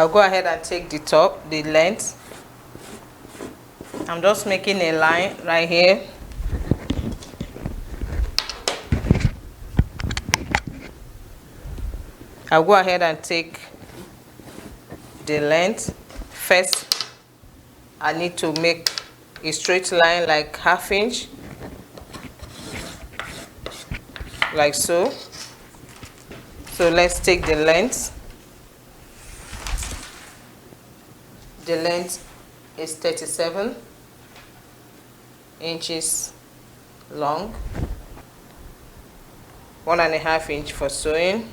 I'll go ahead and take the length. I'm just making a line right here. I'll go ahead and take the length. First, I need to make a straight line like 1/2 inch, like so. So let's take the length. The length is 37 inches long, 1.5 inch for sewing.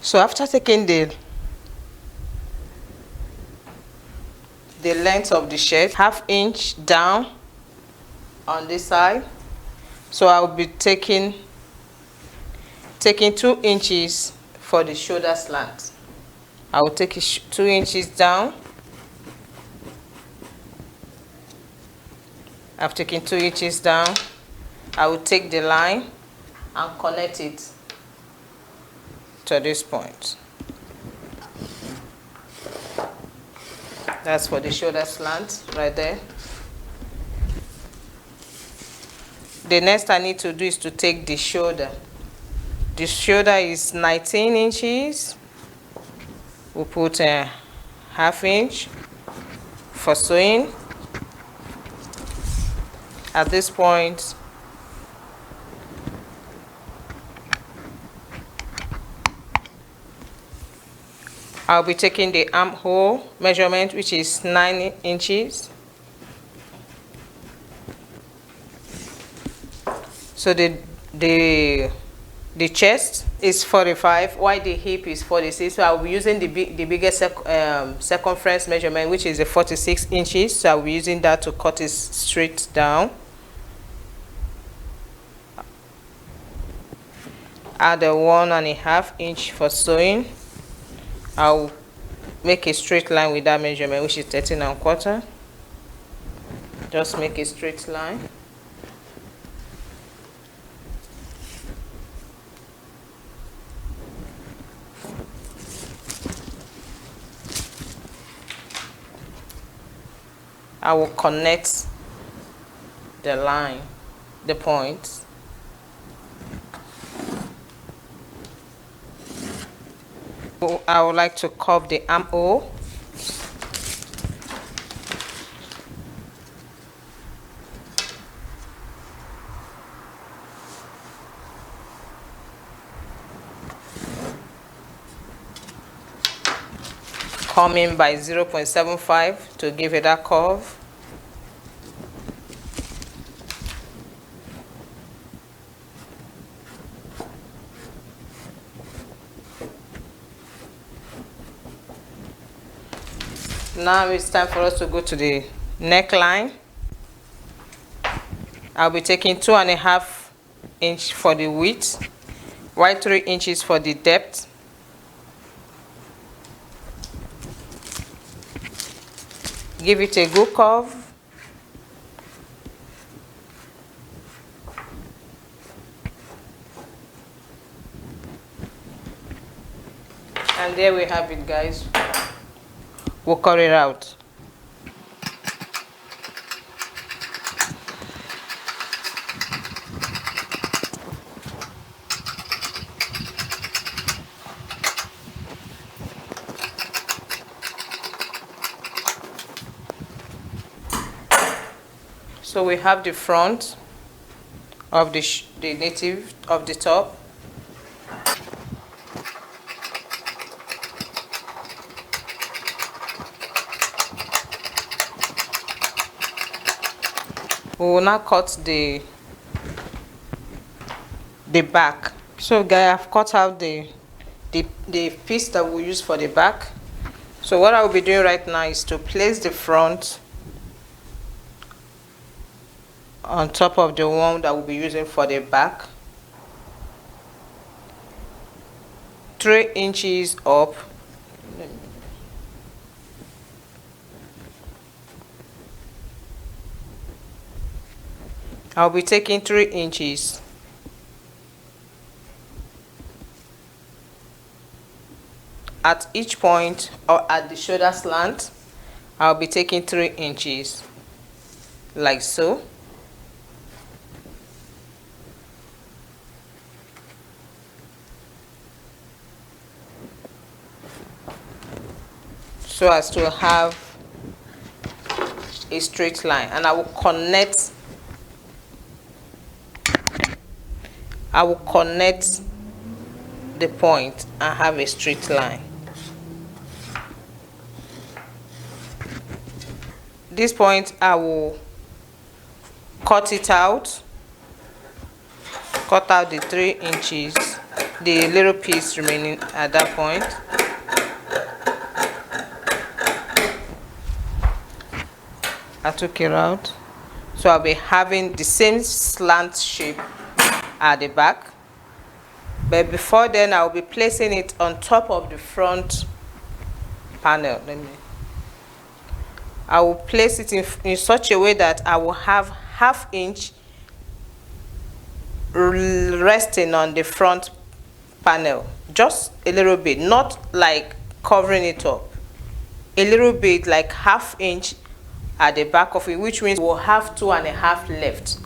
So after taking the length of the shirt, 1/2 inch down on this side, so I'll be taking 2 inches for the shoulder slant. I will take it 2 inches down. I've taken 2 inches down. I will take the line and connect it to this point. That's for the shoulder slant right there. The next I need to do is to take the shoulder. The shoulder is 19 inches. We'll put a 1/2 inch for sewing. At this point, I'll be taking the armhole measurement, which is 9 inches. So the chest is 45, while the hip is 46. So I'll be using the biggest circumference measurement, which is a 46 inches. So I'll be using that to cut it straight down. Add a 1.5 inch for sewing. I'll make a straight line with that measurement, which is 13.25. Just make a straight line. I will connect the line, the points. I would like to curve the armhole. Coming by 0.75 to give it that curve. Now it's time for us to go to the neckline. I'll be taking 2.5 inch for the width, while 3 inches for the depth. Give it a good curve. And there we have it, guys. We'll cut it out. So we have the front of the native of the top. We will now cut the back. So guys, I've cut out the piece that we'll use for the back. So what I will be doing right now is to place the front on top of the one that we'll be using for the back. 3 inches up. I'll be taking 3 inches. At each point or at the shoulder slant, I'll be taking 3 inches, like so. So as to have a straight line, and I will connect the point and have a straight line. This point I will cut it out, cut out the 3 inches, the little piece remaining at that point. I took it out, so I'll be having the same slant shape at the back, but before then I'll be placing it on top of the front panel. I will place it in such a way that I will have 1/2 inch resting on the front panel, just a little bit, not like covering it up, a little bit, like 1/2 inch at the back of it, which means we'll have 2.5 left.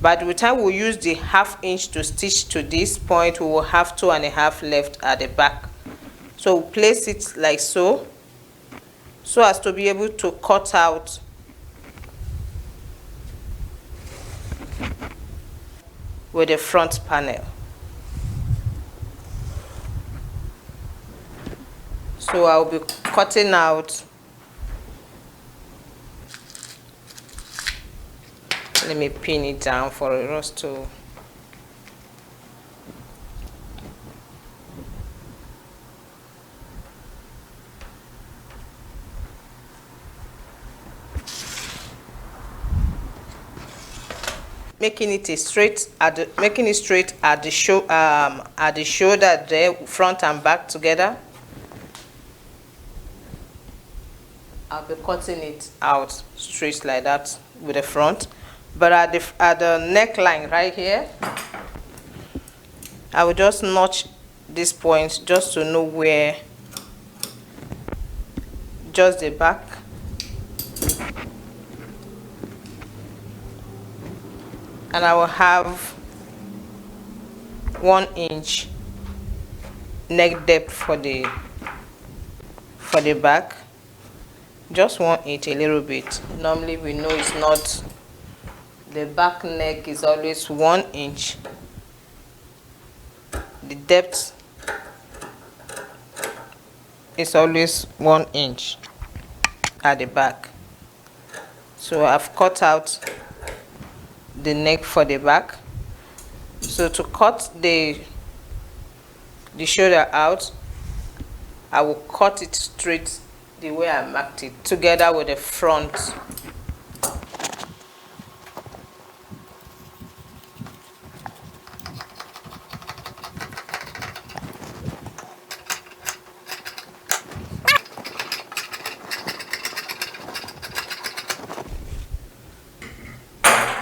By the time we use the 1/2 inch to stitch to this point, we will have 2.5 left at the back. So we'll place it like so, so as to be able to cut out with the front panel. So I'll be cutting out. Let me pin it down for us to making it straight at the shoulder there, front and back together. I'll be cutting it out straight like that with the front. But at the neckline right here, I will just notch this point just to know where, just the back. And I will have 1 inch neck depth for the back. Just 1 inch, a little bit. Normally we know it's not. The back neck is always 1 inch. The depth is always 1 inch at the back. So I've cut out the neck for the back. So to cut the shoulder out, I will cut it straight the way I marked it, together with the front.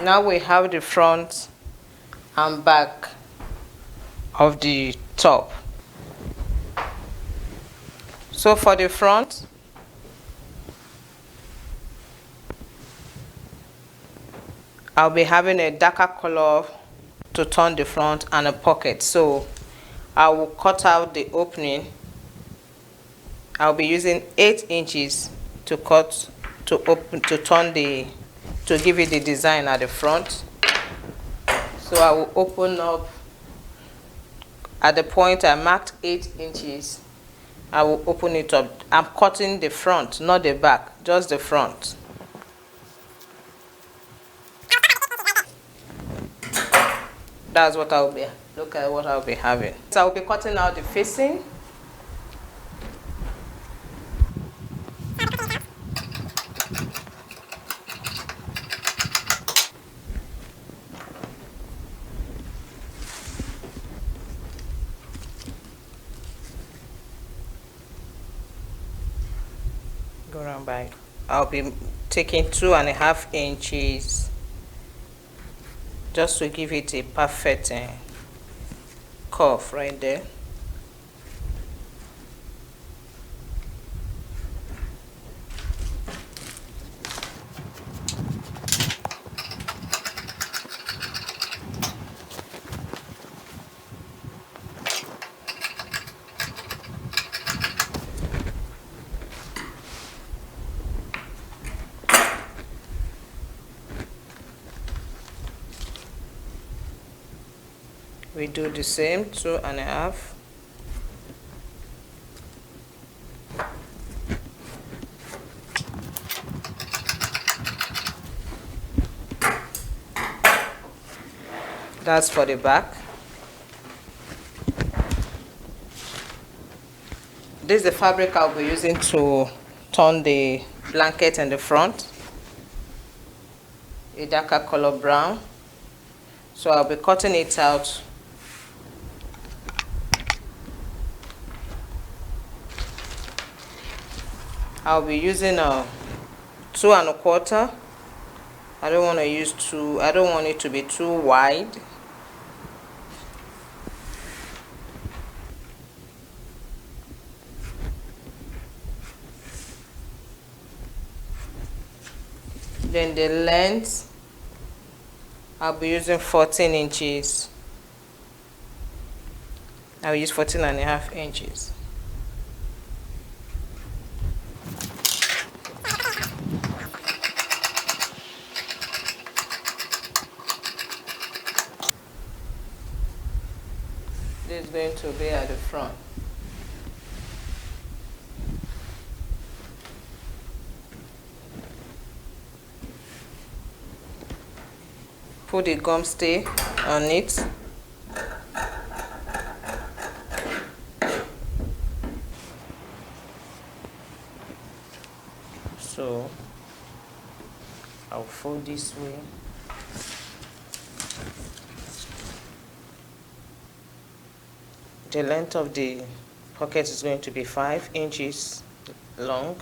Now we have the front and back of the top. So for the front, I'll be having a darker color to turn the front and a pocket. So I will cut out the opening. I'll be using 8 inches to cut, to give it the design at the front. So I will open up at the point I marked 8 inches. I will open it up. I'm cutting the front, not the back, just the front. That's what I'll be, look at what I'll be having. So I'll be cutting out the facing. Go around by. I'll be taking 2.5 inches just to give it a perfect curve right there. We do the same, 2.5. That's for the back. This is the fabric I'll be using to turn the blanket in the front, a darker color brown. So I'll be cutting it out. I'll be using a 2.25. I don't want to use too, I don't want it to be too wide. Then the length, I'll be using 14 inches. I'll use 14.5 inches. This is going to be at the front. Put the gum stay on it. So I'll fold this way. The length of the pocket is going to be 5 inches long.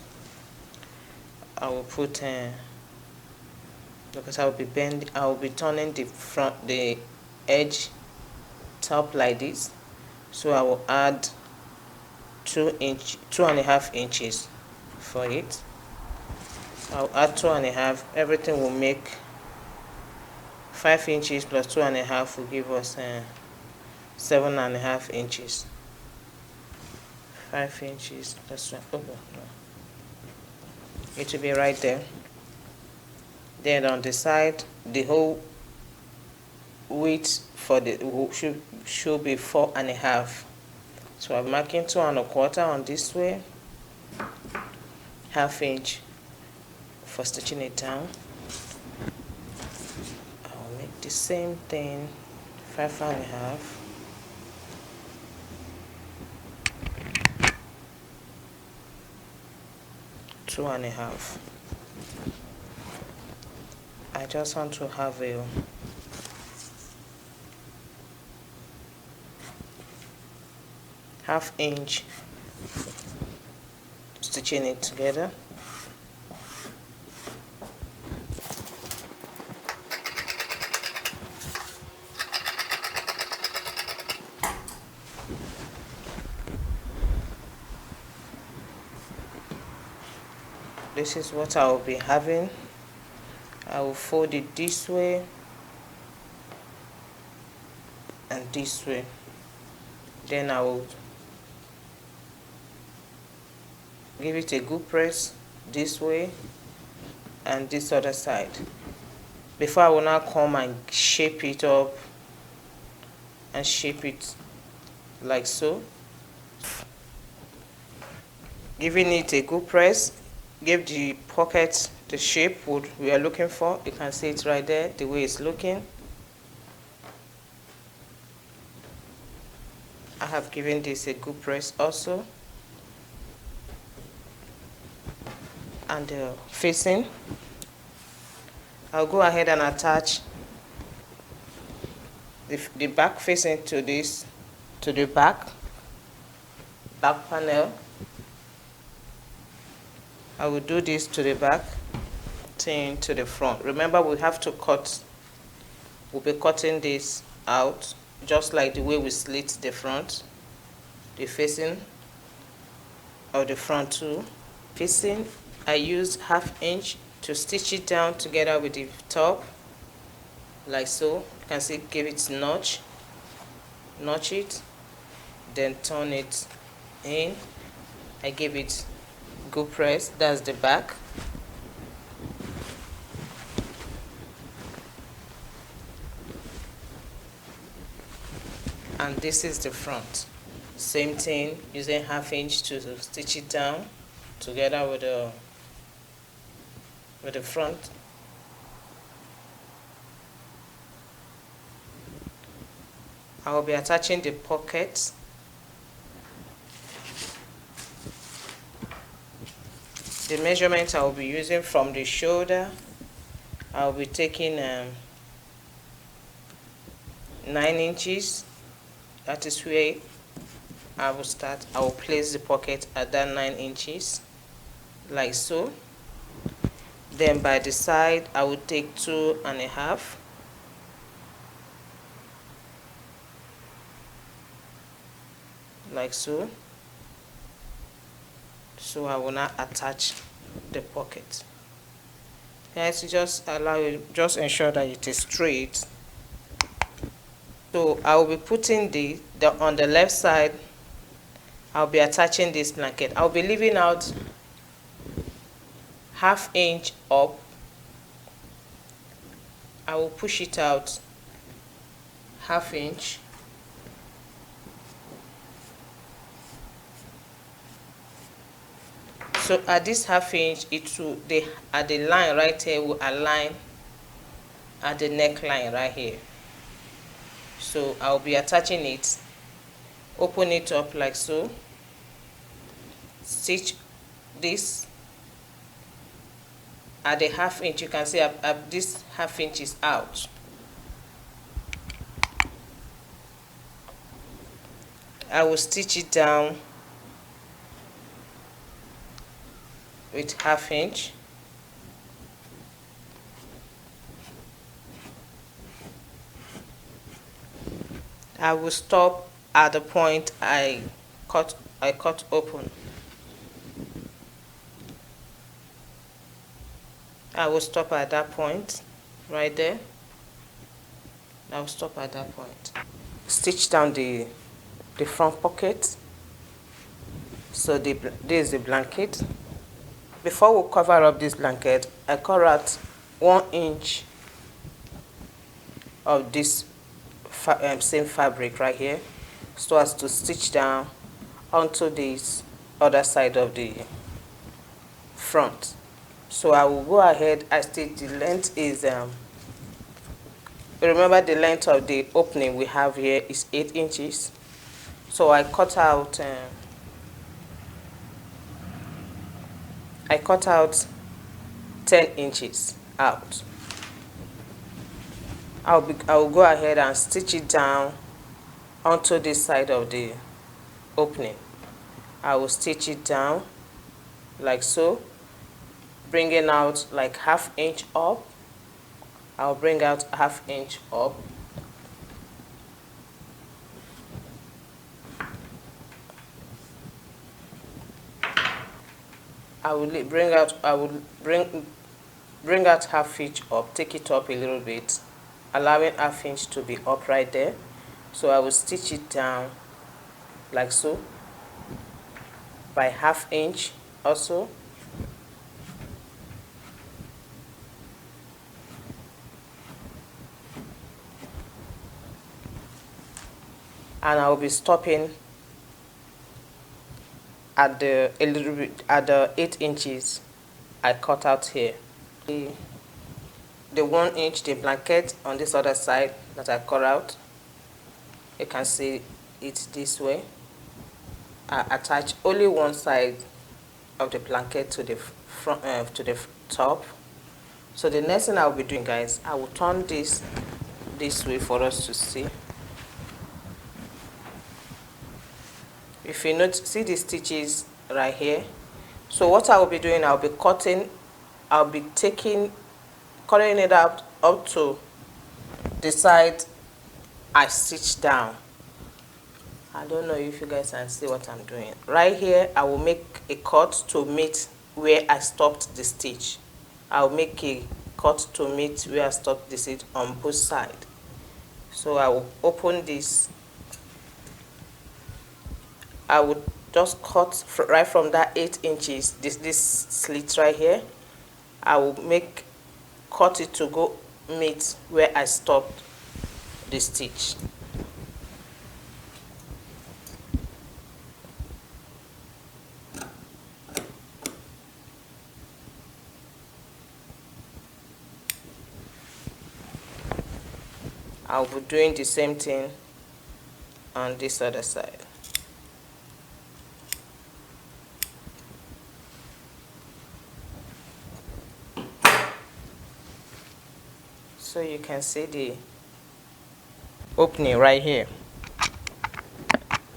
I will put because I will be turning the edge top like this. So I will add 2.5 inches for it. I'll add 2.5. Everything will make 5 inches plus 2.5 will give us 7.5 inches. 5 inches plus 1. Oh, no. It will be right there. Then on the side, the whole width for the should be 4.5. So I'm marking 2.25 on this way, 1/2 inch for stitching it down. I'll make the same thing, 5.5. Two and a half. I just want to have a ½ inch stitching it together. This is what I will be having. I will fold it this way and this way. Then I will give it a good press this way and this other side. Before I will now come and shape it up and shape it like so. Giving it a good press, give the pocket the shape we are looking for. You can see it right there, the way it's looking. I have given this a good press also. And the facing, I'll go ahead and attach the back facing to this, to the back panel. I will do this to the back, thing to the front. Remember, we have to cut we'll be cutting this out just like the way we slit the front, the facing of the front too. Facing, I used 1/2 inch to stitch it down together with the top, like so. You can see, give it notch it, then turn it in. I give it good press. That's the back. And this is the front. Same thing, using 1/2 inch to stitch it down together with the front. I will be attaching the pockets. The measurement I will be using from the shoulder, I will be taking 9 inches. That is where I will start. I will place the pocket at that 9 inches, like so. Then by the side, I will take 2.5. Like so. So I will now attach the pocket. Guys, you just just ensure that it is straight. So I will be putting on the left side, I'll be attaching this blanket. I'll be leaving out 1/2 inch up. I will push it out 1/2 inch. So at this 1/2 inch, at the line right here will align at the neckline right here. So I'll be attaching it, open it up like so, stitch this at the 1/2 inch. You can see this 1/2 inch is out. I will stitch it down with 1/2 inch. I will stop at the point I cut open. I will stop at that point right there. I will stop at that point. Stitch down the front pocket. So this is the blanket. Before we cover up this blanket, I cut out 1 inch of this same fabric right here, so as to stitch down onto this other side of the front. So I will go ahead. I stitch the length is remember the length of the opening we have here is 8 inches. So I cut out 10 inches out. I will go ahead and stitch it down onto this side of the opening. I will stitch it down like so, bringing out like 1/2 inch up. I'll bring out 1/2 inch up. I will bring out 1/2 inch up, take it up a little bit, allowing 1/2 inch to be up right there. So I will stitch it down like so by 1/2 inch also. And I will be stopping at the 8 inches I cut out here. The 1 inch, the blanket on this other side that I cut out, you can see it this way. I attach only one side of the blanket to the front, to the top. So the next thing I will be doing, guys, I will turn this way for us to see. If you notice, see the stitches right here. So what I will be doing, I'll be cutting it out up to the side I stitch down. I don't know if you guys can see what I'm doing. Right here, I will make a cut to meet where I stopped the stitch. I'll make a cut to meet where I stopped the stitch on both sides. So I will open this. I would just cut right from that 8 inches, this slit right here. I will cut it to go meet where I stopped the stitch. I'll be doing the same thing on this other side. So you can see the opening right here.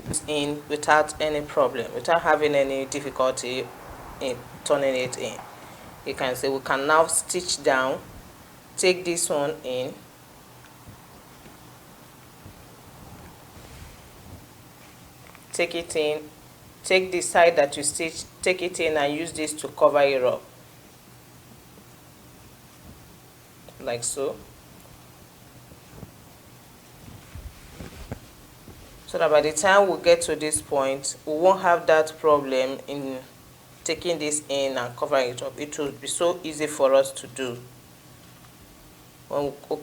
It's in without any problem, without having any difficulty in turning it in. You can see we can now stitch down, take this one in, take it in, take the side that you stitch, take it in and use this to cover it up, like so. So that by the time we get to this point, we won't have that problem in taking this in and covering it up. It will be so easy for us to do. When we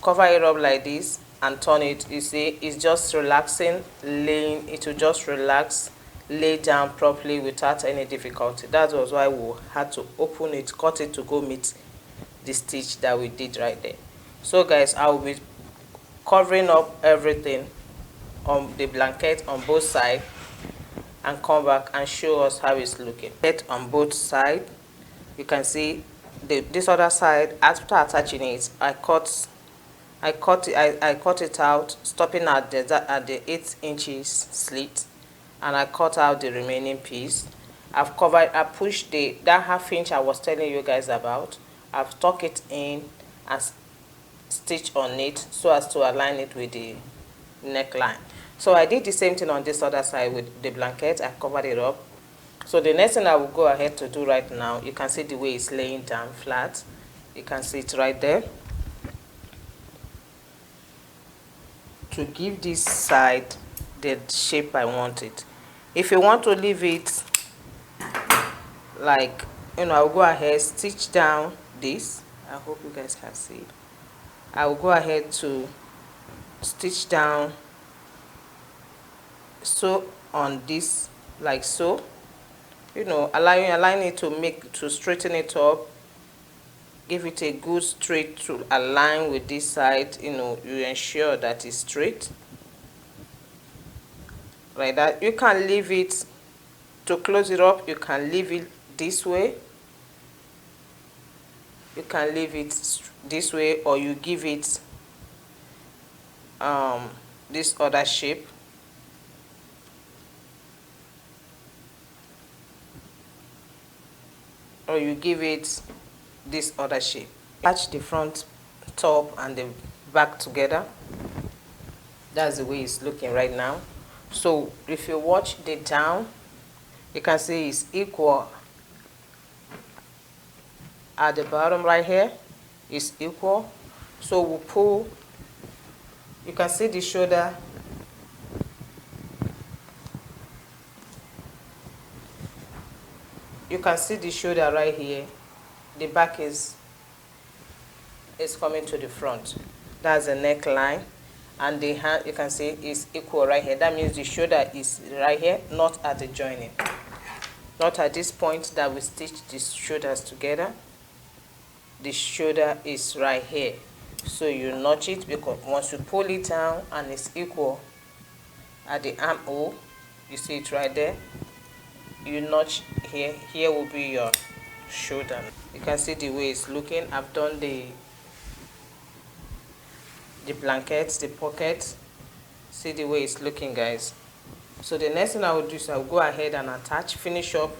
cover it up like this and turn it, you see, it's just relaxing, laying. It will just relax, lay down properly without any difficulty. That was why we had to open it, cut it to go meet the stitch that we did right there. So guys, I will be covering up everything on the blanket on both sides and come back and show us how it's looking. On both sides, you can see this other side. After attaching it, I cut it out, stopping at the 8 inches slit, and I cut out the remaining piece. I pushed that half inch I was telling you guys about. I've tucked it in and stitched on it so as to align it with the neckline. So I did the same thing on this other side with the blanket. I covered it up. So the next thing I will go ahead to do right now, you can see the way it's laying down flat. You can see it right there. To give this side the shape I want it. If you want to leave it like, I'll go ahead, stitch down this. I hope you guys can see it. I will go ahead to stitch down so on this, like so, allowing it to straighten it up, give it a good straight to align with this side. You ensure that it's straight like that. You can leave it to close it up. You can leave it this way, you can leave it this way, or you give it this other shape. Or you give it this other shape. Attach the front top and the back together. That's the way it's looking right now. So if you watch the down, you can see it's equal at the bottom right here. It's equal. So we'll pull. You can see the shoulder. You can see the shoulder right here. The back is coming to the front. That's the neckline, and the hand, you can see, is equal right here. That means the shoulder is right here, not at the joining, not at this point that we stitch the shoulders together. The shoulder is right here, so you notch it, because once you pull it down and it's equal at the armhole, you see it right there. You notch here. Here will be your shoulder. You can see the way it's looking. I've done the blankets, the pockets. See the way it's looking, guys. So the next thing I will do is I will go ahead and finish up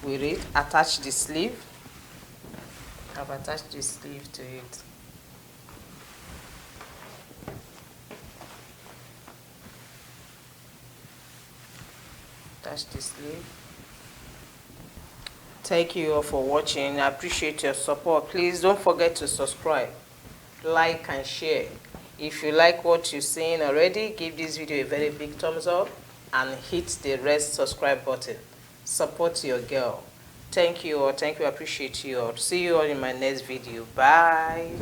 with it. Attach the sleeve. I've attached the sleeve to it. attach the sleeve. Thank you all for watching. I appreciate your support. Please don't forget to subscribe, like and share. If you like what you've seen already, give this video a very big thumbs up and hit the red subscribe button. Support your girl. Thank you all. Thank you. I appreciate you all. See you all in my next video. Bye.